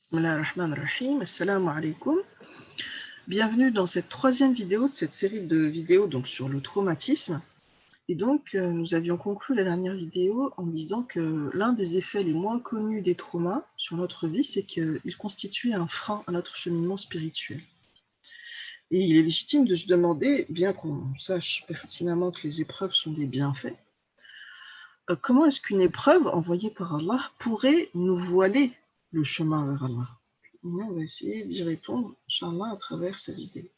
Bismillah ar-Rahman ar-Rahim, assalamu alaikum. Bienvenue dans cette troisième vidéo de cette série de vidéos donc, sur le traumatisme. Et donc, nous avions conclu la dernière vidéo en disant que l'un des effets les moins connus des traumas sur notre vie, c'est qu'ils constituaient un frein à notre cheminement spirituel. Et il est légitime de se demander, bien qu'on sache pertinemment que les épreuves sont des bienfaits, comment est-ce qu'une épreuve envoyée par Allah pourrait nous voiler le chemin vers Allah? On va essayer d'y répondre, Inch'Allah, à travers cette idée.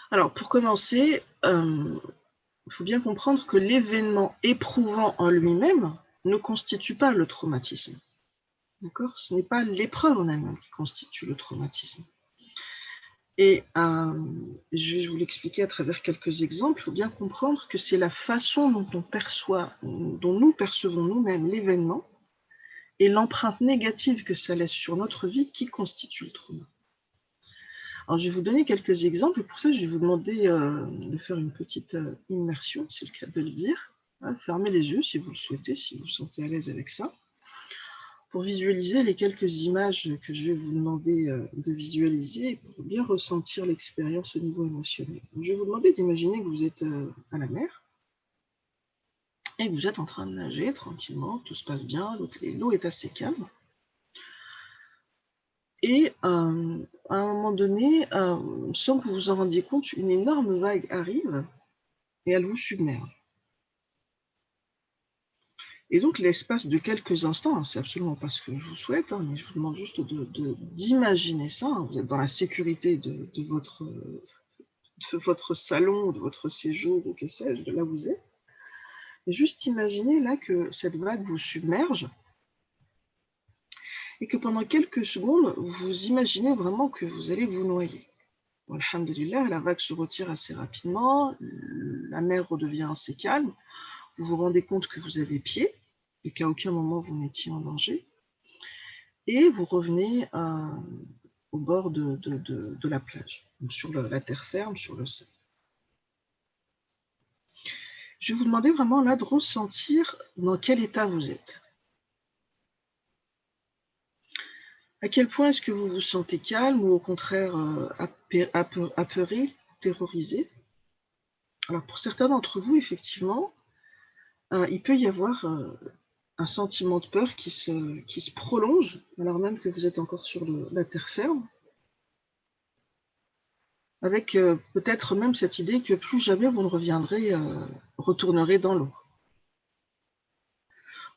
Alors, pour commencer, il faut bien comprendre que l'événement éprouvant en lui-même ne constitue pas le traumatisme. D'accord ? Ce n'est pas l'épreuve en elle-même qui constitue le traumatisme. Et je vais vous l'expliquer à travers quelques exemples. Il faut bien comprendre que c'est la façon dont on perçoit, dont nous percevons nous-mêmes l'événement et l'empreinte négative que ça laisse sur notre vie qui constitue le trauma. Alors, je vais vous donner quelques exemples, et pour ça, je vais vous demander de faire une petite immersion, c'est le cas de le dire. Fermez les yeux si vous le souhaitez, si vous vous sentez à l'aise avec ça, pour visualiser les quelques images que je vais vous demander de visualiser, et pour bien ressentir l'expérience au niveau émotionnel. Donc, je vais vous demander d'imaginer que vous êtes à la mer, et que vous êtes en train de nager tranquillement, tout se passe bien, l'eau est assez calme. Et à un moment donné, sans que vous vous en rendiez compte, une énorme vague arrive et elle vous submerge. Et donc, l'espace de quelques instants, c'est absolument pas ce que je vous souhaite, mais je vous demande juste d'imaginer ça. Vous êtes dans la sécurité de votre salon, de votre séjour, ou que sais-je, de là où vous êtes. Et juste imaginez là que cette vague vous submerge et que pendant quelques secondes, vous imaginez vraiment que vous allez vous noyer. Alhamdulillah, la vague se retire assez rapidement, la mer redevient assez calme, vous vous rendez compte que vous avez pied et qu'à aucun moment vous n'étiez en danger, et vous revenez au bord de la plage, donc sur la terre ferme, sur le sable. Je vais vous demander vraiment là de ressentir dans quel état vous êtes. À quel point est-ce que vous vous sentez calme ou au contraire apeuré, terrorisé? Alors pour certains d'entre vous, effectivement, il peut y avoir un sentiment de peur qui se prolonge, alors même que vous êtes encore sur la terre ferme, avec peut-être même cette idée que plus jamais vous ne retournerez dans l'eau.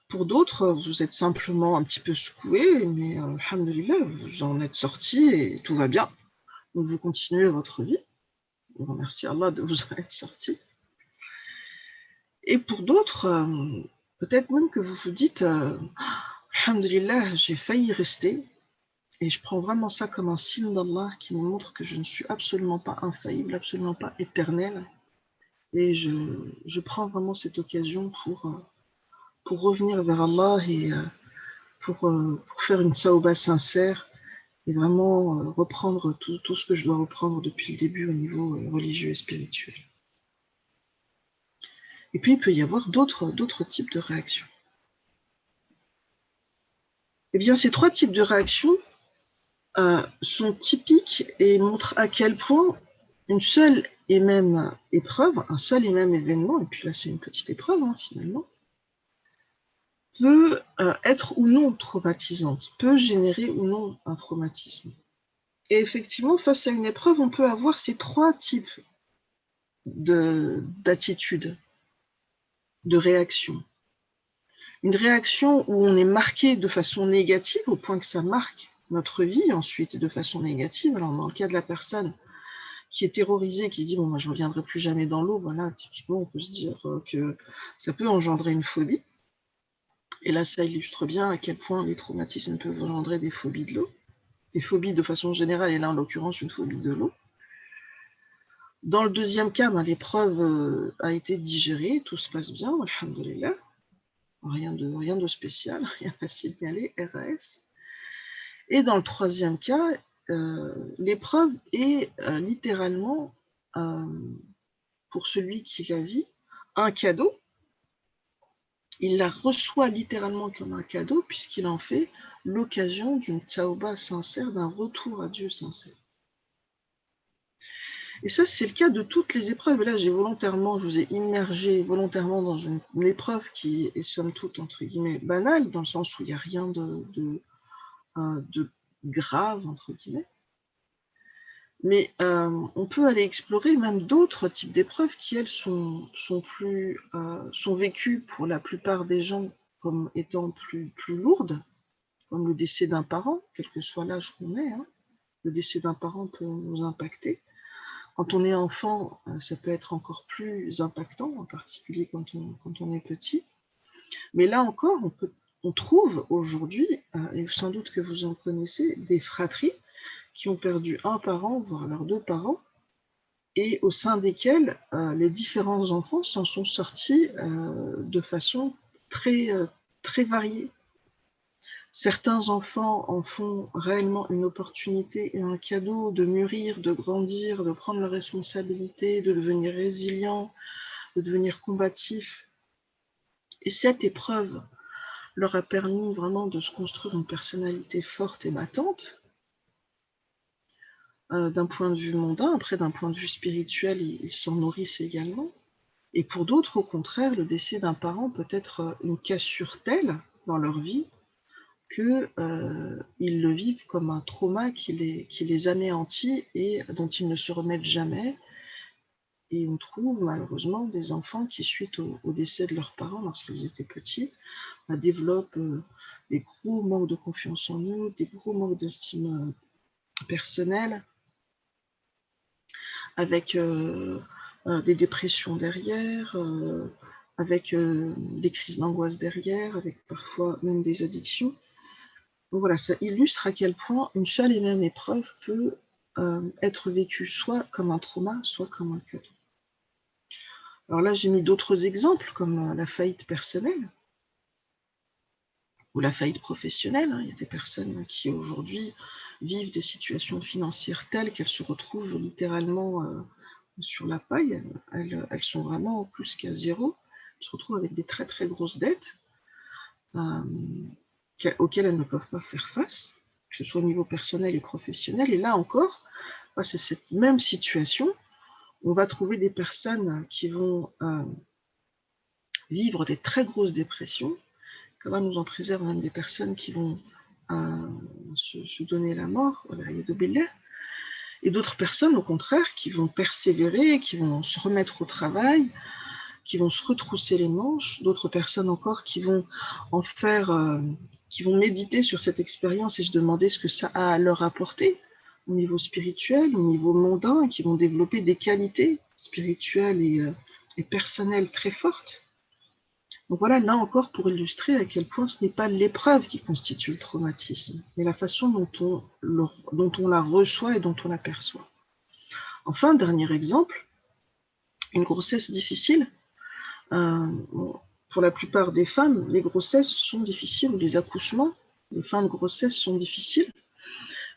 Pour d'autres, vous êtes simplement un petit peu secoué, mais alhamdulillah, vous en êtes sorti et tout va bien. Donc vous continuez votre vie. Vous remerciez Allah de vous en être sorti. Et pour d'autres, peut-être même que vous vous dites alhamdulillah, j'ai failli rester. Et je prends vraiment ça comme un signe d'Allah qui me montre que je ne suis absolument pas infaillible, absolument pas éternelle. Et je prends vraiment cette occasion pour revenir vers Allah et pour faire une tawbah sincère et vraiment reprendre tout ce que je dois reprendre depuis le début au niveau religieux et spirituel. Et puis, il peut y avoir d'autres types de réactions. Eh bien, ces trois types de réactions sont typiques et montrent à quel point une seule et même épreuve, un seul et même événement, et puis là c'est une petite épreuve finalement, peut être ou non traumatisante, peut générer ou non un traumatisme. Et effectivement, face à une épreuve, on peut avoir ces trois types d'attitudes, de réactions. Une réaction où on est marqué de façon négative, au point que ça marque notre vie ensuite de façon négative. Alors dans le cas de la personne qui est terrorisée, qui se dit bon, moi je ne reviendrai plus jamais dans l'eau, voilà, typiquement on peut se dire que ça peut engendrer une phobie. Et là, ça illustre bien à quel point les traumatismes peuvent engendrer des phobies de l'eau, des phobies de façon générale, et là en l'occurrence une phobie de l'eau. Dans le deuxième cas, l'épreuve a été digérée, tout se passe bien, alhamdulillah, rien de spécial, rien à signaler, RAS. Et dans le troisième cas, l'épreuve est littéralement, pour celui qui la vit, un cadeau il la reçoit littéralement comme un cadeau, puisqu'il en fait l'occasion d'une tauba sincère, d'un retour à Dieu sincère. Et ça, c'est le cas de toutes les épreuves. Et là, je vous ai immergé volontairement dans une épreuve qui est somme toute, entre guillemets, banale, dans le sens où il n'y a rien de grave, entre guillemets. Mais on peut aller explorer même d'autres types d'épreuves qui, elles, sont vécues pour la plupart des gens comme étant plus lourdes, comme le décès d'un parent, quel que soit l'âge qu'on ait. Hein. Le décès d'un parent peut nous impacter. Quand on est enfant, ça peut être encore plus impactant, en particulier quand on est petit. Mais là encore, on trouve aujourd'hui, et sans doute que vous en connaissez, des fratries qui ont perdu un parent, voire leurs deux parents, et au sein desquels les différents enfants s'en sont sortis de façon très variée. Certains enfants en font réellement une opportunité et un cadeau de mûrir, de grandir, de prendre leurs responsabilités, de devenir résilients, de devenir combatifs. Et cette épreuve leur a permis vraiment de se construire une personnalité forte et battante. D'un point de vue mondain, après d'un point de vue spirituel, ils s'en nourrissent également. Et pour d'autres, au contraire, le décès d'un parent peut être une cassure telle dans leur vie qu'ils le vivent comme un trauma qui les anéantit et dont ils ne se remettent jamais. Et on trouve malheureusement des enfants qui, suite au décès de leurs parents lorsqu'ils étaient petits, développent des gros manques de confiance en eux, des gros manques d'estime personnelle, avec des dépressions derrière, avec des crises d'angoisse derrière, avec parfois même des addictions. Donc voilà, ça illustre à quel point une seule et même épreuve peut être vécue soit comme un trauma, soit comme un cadeau. Alors là, j'ai mis d'autres exemples, comme la faillite personnelle ou la faillite professionnelle. Il y a des personnes qui aujourd'hui vivent des situations financières telles qu'elles se retrouvent littéralement sur la paille. Elles sont vraiment plus qu'à zéro. Elles se retrouvent avec des très très grosses dettes auxquelles elles ne peuvent pas faire face, que ce soit au niveau personnel et professionnel. Et là encore, c'est cette même situation. On va trouver des personnes qui vont vivre des très grosses dépressions. Qu'Allah nous en préserve, même des personnes qui vont se donner la mort, et d'autres personnes, au contraire, qui vont persévérer, qui vont se remettre au travail, qui vont se retrousser les manches, d'autres personnes encore qui vont en faire, qui vont méditer sur cette expérience et se demander ce que ça a à leur apporter au niveau spirituel, au niveau mondain, et qui vont développer des qualités spirituelles et personnelles très fortes. Donc voilà, là encore, pour illustrer à quel point ce n'est pas l'épreuve qui constitue le traumatisme, mais la façon dont on la reçoit et dont on la perçoit. Enfin, dernier exemple, une grossesse difficile. Pour la plupart des femmes, les grossesses sont difficiles, ou les accouchements, les fins de grossesse sont difficiles.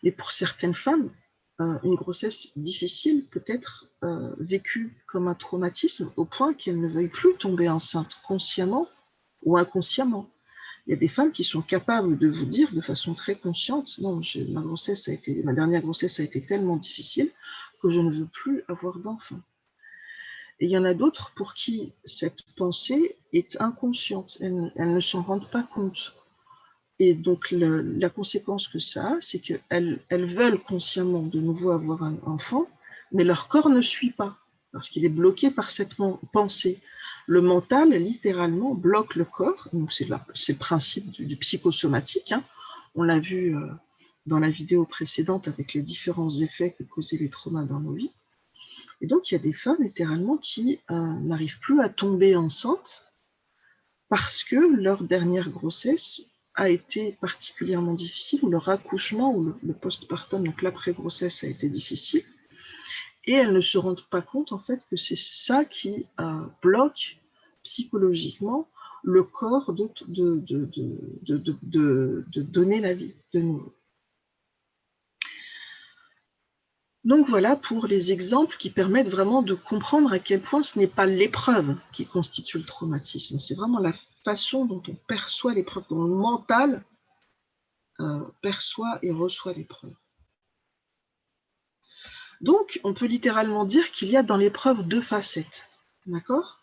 Mais pour certaines femmes, une grossesse difficile peut être vécue comme un traumatisme au point qu'elles ne veuillent plus tomber enceinte consciemment ou inconsciemment. Il y a des femmes qui sont capables de vous dire de façon très consciente, non, ma dernière grossesse a été tellement difficile que je ne veux plus avoir d'enfant. Et il y en a d'autres pour qui cette pensée est inconsciente, elles ne s'en rendent pas compte. Et donc la conséquence que ça a, c'est qu'elles veulent consciemment de nouveau avoir un enfant, mais leur corps ne suit pas, parce qu'il est bloqué par cette pensée. Le mental, littéralement, bloque le corps. C'est le principe du psychosomatique. Hein. On l'a vu dans la vidéo précédente avec les différents effets que causaient les traumas dans nos vies. Et donc, il y a des femmes, littéralement, qui n'arrivent plus à tomber enceintes parce que leur dernière grossesse a été particulièrement difficile, ou leur accouchement, ou le postpartum, donc l'après-grossesse, a été difficile. Et elles ne se rendent pas compte, en fait, que c'est ça qui bloque psychologiquement le corps de donner la vie de nouveau. Donc voilà pour les exemples qui permettent vraiment de comprendre à quel point ce n'est pas l'épreuve qui constitue le traumatisme, c'est vraiment la façon dont on perçoit l'épreuve, dont le mental perçoit et reçoit l'épreuve. Donc, on peut littéralement dire qu'il y a dans l'épreuve deux facettes, d'accord?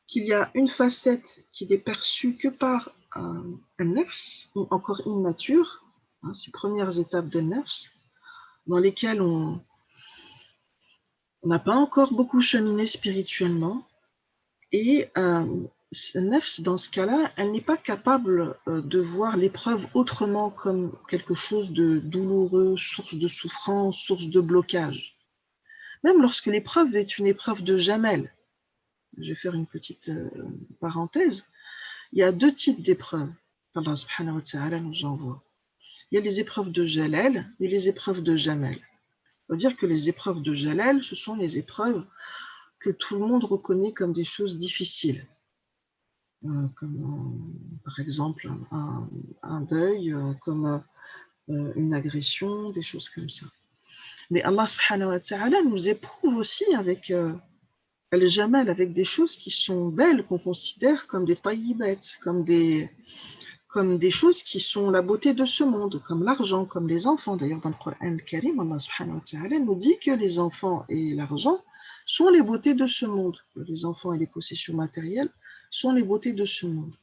Qu'il y a une facette qui n'est perçue que par un nefs, encore immature, hein, ces premières étapes de nefs, dans lesquelles on n'a pas encore beaucoup cheminé spirituellement, et nefs, dans ce cas-là, elle n'est pas capable de voir l'épreuve autrement comme quelque chose de douloureux, source de souffrance, source de blocage. Même lorsque l'épreuve est une épreuve de jamel, je vais faire une petite parenthèse, il y a deux types d'épreuves qu'Allah subhanahu wa ta'ala nous envoie. Il y a les épreuves de jalal et les épreuves de jamel. Ça veut dire que les épreuves de jalal, ce sont les épreuves que tout le monde reconnaît comme des choses difficiles. Comme par exemple un deuil, comme une agression, des choses comme ça. Mais Allah subhanahu wa ta'ala nous éprouve aussi avec al-jamal, avec des choses qui sont belles, qu'on considère comme des tayyibat, comme des choses qui sont la beauté de ce monde, comme l'argent, comme les enfants. D'ailleurs, dans le Coran al-Karim, Allah subhanahu wa ta'ala nous dit que les enfants et l'argent sont les beautés de ce monde. Les enfants et les possessions matérielles sont les beautés de ce monde.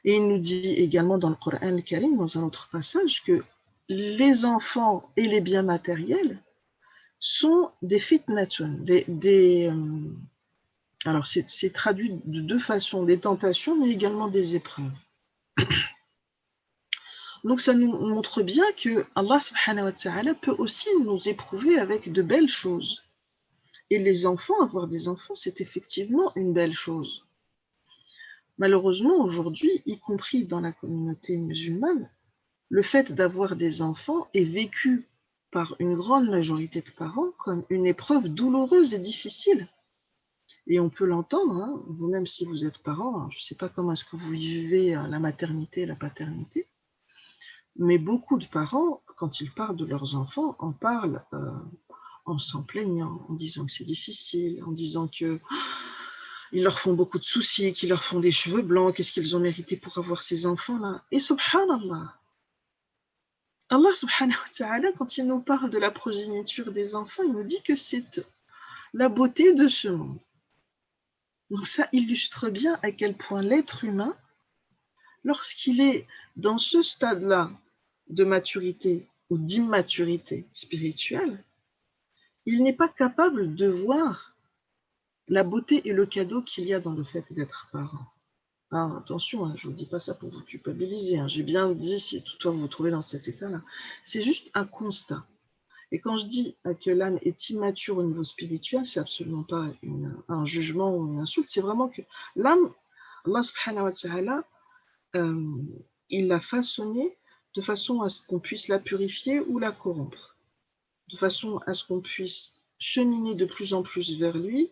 Et il nous dit également dans le Coran al-Karim, dans un autre passage, que les enfants et les biens matériels sont des fitnatun, alors c'est traduit de deux façons, des tentations, mais également des épreuves. Donc ça nous montre bien que Allah subhanahu wa ta'ala peut aussi nous éprouver avec de belles choses. Et les enfants, avoir des enfants, c'est effectivement une belle chose. Malheureusement, aujourd'hui, y compris dans la communauté musulmane, le fait d'avoir des enfants est vécu par une grande majorité de parents comme une épreuve douloureuse et difficile. Et on peut l'entendre, hein, vous-même si vous êtes parent, hein, je ne sais pas comment est-ce que vous vivez la maternité et la paternité, mais beaucoup de parents, quand ils parlent de leurs enfants, en parlent en s'en plaignant, en disant que c'est difficile, en disant que ils leur font beaucoup de soucis, qu'ils leur font des cheveux blancs, qu'est-ce qu'ils ont mérité pour avoir ces enfants-là. Et subhanallah, Allah subhanahu wa ta'ala, quand il nous parle de la progéniture des enfants, il nous dit que c'est la beauté de ce monde. Donc ça illustre bien à quel point l'être humain, lorsqu'il est dans ce stade-là de maturité ou d'immaturité spirituelle, il n'est pas capable de voir la beauté et le cadeau qu'il y a dans le fait d'être parent. Alors, attention, hein, je ne vous dis pas ça pour vous culpabiliser. Hein. J'ai bien dit si toutefois vous vous trouvez dans cet état-là. C'est juste un constat. Et quand je dis que l'âme est immature au niveau spirituel, c'est absolument pas un jugement ou une insulte. C'est vraiment que l'âme, Allah subhanahu wa ta'ala, il l'a façonnée de façon à ce qu'on puisse la purifier ou la corrompre, de façon à ce qu'on puisse cheminer de plus en plus vers lui,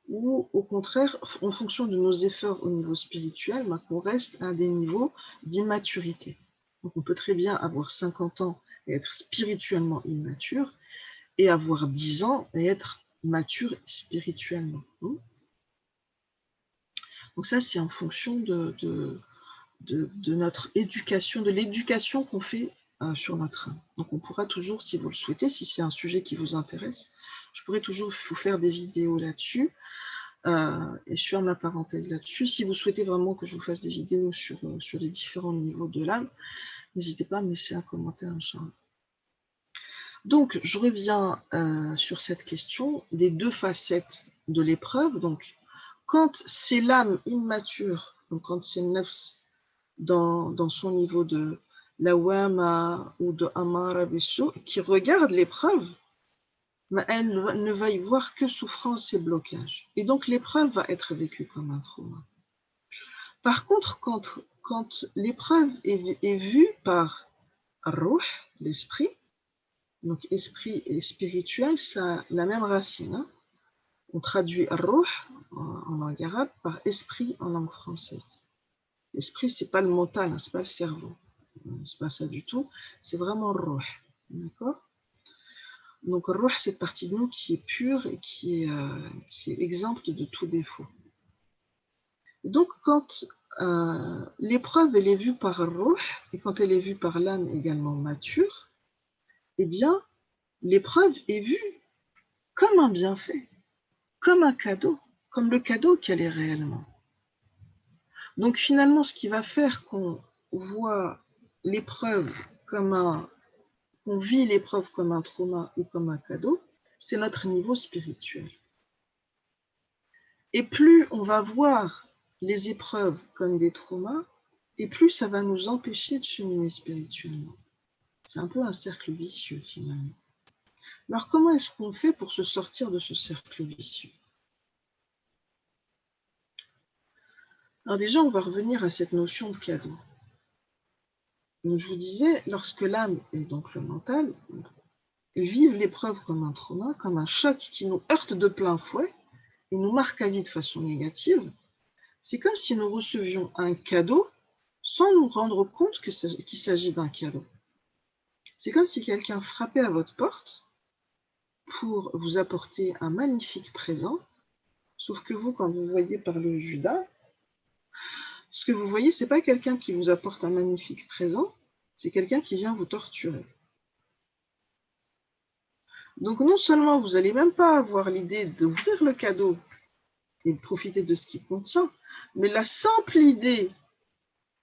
ou au contraire, en fonction de nos efforts au niveau spirituel, qu'on reste à des niveaux d'immaturité. Donc on peut très bien avoir 50 ans et être spirituellement immature, et avoir 10 ans et être mature spirituellement. Donc ça, c'est en fonction de notre éducation, de l'éducation qu'on fait sur notre âme. Donc on pourra toujours, si vous le souhaitez, si c'est un sujet qui vous intéresse, je pourrais toujours vous faire des vidéos là-dessus. Et je ferme la parenthèse là-dessus. Si vous souhaitez vraiment que je vous fasse des vidéos sur les différents niveaux de l'âme, n'hésitez pas à me laisser un commentaire, Inch'Allah. Donc, je reviens sur cette question des deux facettes de l'épreuve. Donc, quand c'est l'âme immature, donc quand c'est nefs dans son niveau de lawama ou de amara bisu, qui regarde l'épreuve, elle ne va y voir que souffrance et blocage. Et donc, l'épreuve va être vécue comme un trauma. Par contre, quand l'épreuve est vue par Ruh, l'esprit, donc esprit et spirituel, ça a la même racine. Hein. On traduit Ruh en langue arabe par esprit en langue française. L'esprit, c'est pas le mental, hein, c'est pas le cerveau. C'est pas ça du tout, c'est vraiment Ruh. D'accord? Donc, le ruh, c'est une partie de nous qui est pure et qui est exempte de tout défaut. Donc, quand l'épreuve, elle est vue par le ruh, et quand elle est vue par l'âme également mature, eh bien, l'épreuve est vue comme un bienfait, comme un cadeau, comme le cadeau qu'elle est réellement. Donc, finalement, ce qui va faire qu'on voit l'épreuve qu'on vit l'épreuve comme un trauma ou comme un cadeau, c'est notre niveau spirituel. Et plus on va voir les épreuves comme des traumas, et plus ça va nous empêcher de cheminer spirituellement. C'est un peu un cercle vicieux finalement. Alors comment est-ce qu'on fait pour se sortir de ce cercle vicieux? Alors déjà, on va revenir à cette notion de cadeau. Donc je vous disais, lorsque l'âme et donc le mental vivent l'épreuve comme un trauma, comme un choc qui nous heurte de plein fouet et nous marque à vie de façon négative, c'est comme si nous recevions un cadeau sans nous rendre compte qu'il s'agit d'un cadeau. C'est comme si quelqu'un frappait à votre porte pour vous apporter un magnifique présent, sauf que vous, quand vous voyez par le Judas, ce que vous voyez, ce n'est pas quelqu'un qui vous apporte un magnifique présent, c'est quelqu'un qui vient vous torturer. Donc non seulement vous n'allez même pas avoir l'idée d'ouvrir le cadeau et de profiter de ce qu'il contient, mais la simple idée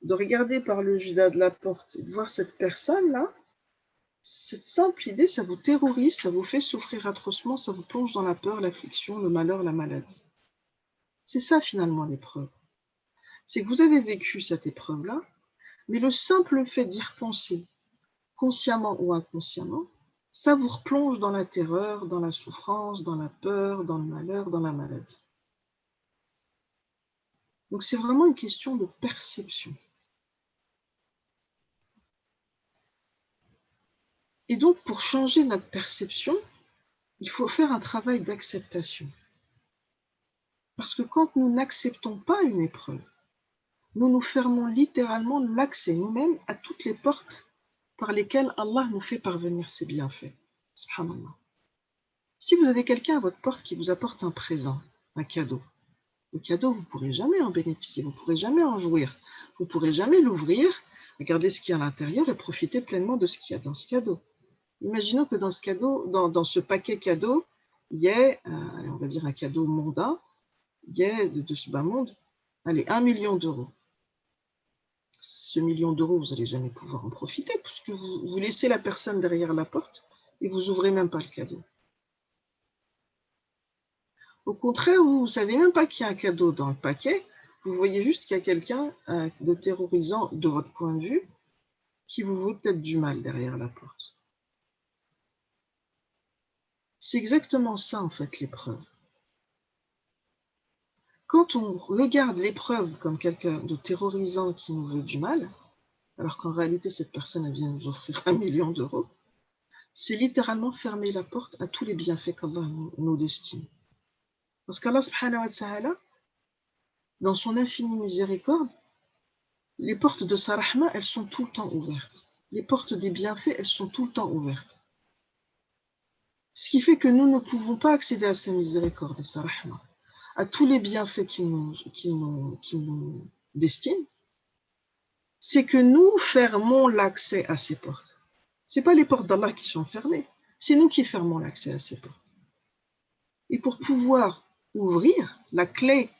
de regarder par le Judas de la porte et de voir cette personne-là, cette simple idée, ça vous terrorise, ça vous fait souffrir atrocement, ça vous plonge dans la peur, l'affliction, le malheur, la maladie. C'est ça finalement l'épreuve. C'est que vous avez vécu cette épreuve-là, mais le simple fait d'y repenser, consciemment ou inconsciemment, ça vous replonge dans la terreur, dans la souffrance, dans la peur, dans le malheur, dans la maladie. Donc c'est vraiment une question de perception. Et donc pour changer notre perception, il faut faire un travail d'acceptation. Parce que quand nous n'acceptons pas une épreuve, nous nous fermons littéralement l'accès nous-mêmes à toutes les portes par lesquelles Allah nous fait parvenir ses bienfaits. Subhanallah. Si vous avez quelqu'un à votre porte qui vous apporte un présent, un cadeau, le cadeau, vous ne pourrez jamais en bénéficier, vous ne pourrez jamais en jouir, vous ne pourrez jamais l'ouvrir, regarder ce qu'il y a à l'intérieur et profiter pleinement de ce qu'il y a dans ce cadeau. Imaginons que dans ce cadeau, dans ce paquet cadeau, il y ait, on va dire un cadeau mondain, il y ait de ce bas monde, allez, 1 million d'euros. Ce million d'euros, vous n'allez jamais pouvoir en profiter, puisque vous laissez la personne derrière la porte et vous n'ouvrez même pas le cadeau. Au contraire, vous ne savez même pas qu'il y a un cadeau dans le paquet, vous voyez juste qu'il y a quelqu'un de terrorisant, de votre point de vue, qui vous veut peut-être du mal derrière la porte. C'est exactement ça, en fait, l'épreuve. Quand on regarde l'épreuve comme quelqu'un de terrorisant qui nous veut du mal, alors qu'en réalité, cette personne elle vient nous offrir 1 million d'euros, c'est littéralement fermer la porte à tous les bienfaits qu'Allah nous destine. Parce qu'Allah, subhanahu wa ta'ala, dans son infinie miséricorde, les portes de sa rahma, elles sont tout le temps ouvertes. Les portes des bienfaits, elles sont tout le temps ouvertes. Ce qui fait que nous ne pouvons pas accéder à sa miséricorde, à sa rahma, à tous les bienfaits qu'il nous destine, c'est que nous fermons l'accès à ces portes. Ce n'est pas les portes d'Allah qui sont fermées, c'est nous qui fermons l'accès à ces portes. Et pour pouvoir ouvrir la clé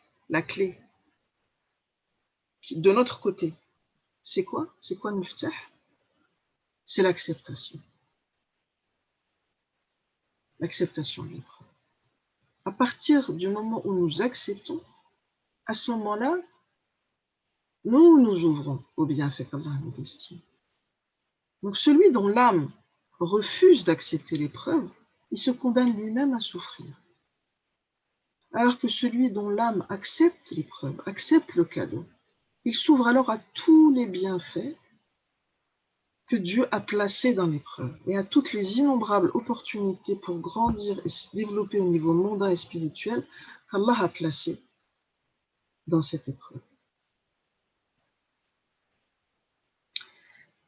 de notre côté, c'est quoi? C'est quoi le miftah? C'est l'acceptation. L'acceptation de l'épreuve. À partir du moment où nous acceptons, à ce moment-là, nous nous ouvrons au bienfait qu'Allah nous destine. Donc celui dont l'âme refuse d'accepter l'épreuve, il se condamne lui-même à souffrir. Alors que celui dont l'âme accepte l'épreuve, accepte le cadeau, il s'ouvre alors à tous les bienfaits que Dieu a placés dans l'épreuve et à toutes les innombrables opportunités pour grandir et se développer au niveau mondain et spirituel qu'Allah a placées dans cette épreuve.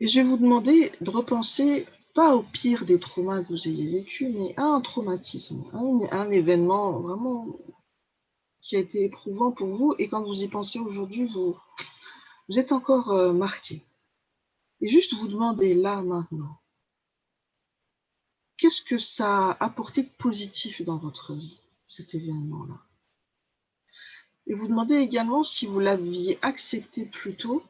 Et je vais vous demander de repenser pas au pire des traumas que vous ayez vécu, mais à un traumatisme, à un événement vraiment qui a été éprouvant pour vous, et quand vous y pensez aujourd'hui, vous êtes encore marqué. Et juste vous demander là, maintenant, qu'est-ce que ça a apporté de positif dans votre vie, cet événement-là? Et vous demandez également si vous l'aviez accepté plus tôt,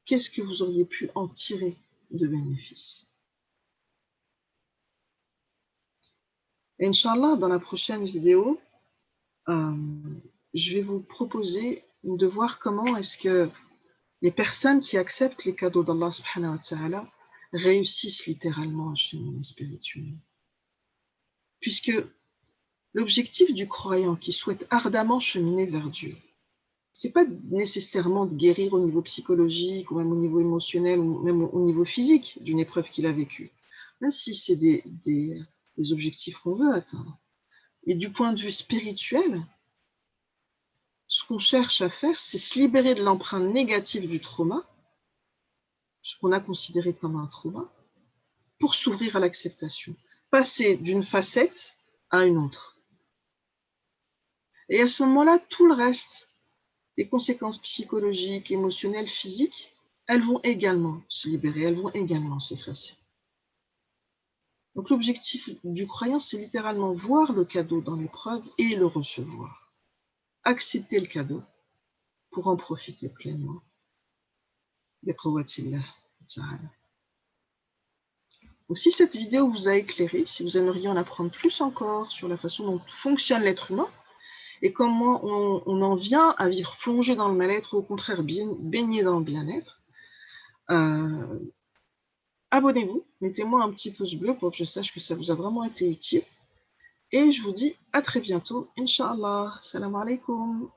qu'est-ce que vous auriez pu en tirer de bénéfices? Et Inch'Allah, dans la prochaine vidéo, je vais vous proposer de voir comment est-ce que les personnes qui acceptent les cadeaux d'Allah subhanahu wa ta'ala réussissent littéralement à cheminer spirituellement. Puisque l'objectif du croyant qui souhaite ardemment cheminer vers Dieu, ce n'est pas nécessairement de guérir au niveau psychologique, ou même au niveau émotionnel, ou même au niveau physique d'une épreuve qu'il a vécue, même si c'est des objectifs qu'on veut atteindre. Et du point de vue spirituel, ce qu'on cherche à faire, c'est se libérer de l'empreinte négative du trauma, ce qu'on a considéré comme un trauma, pour s'ouvrir à l'acceptation, passer d'une facette à une autre. Et à ce moment-là, tout le reste, les conséquences psychologiques, émotionnelles, physiques, elles vont également se libérer, elles vont également s'effacer. Donc l'objectif du croyant, c'est littéralement voir le cadeau dans l'épreuve et le recevoir. Accepter le cadeau pour en profiter pleinement. Donc, si cette vidéo vous a éclairé, si vous aimeriez en apprendre plus encore sur la façon dont fonctionne l'être humain et comment on en vient à vivre plongé dans le mal-être ou au contraire baigné dans le bien-être, abonnez-vous, mettez-moi un petit pouce bleu pour que je sache que ça vous a vraiment été utile. Et je vous dis à très bientôt, Inch'Allah. Salam alaikum.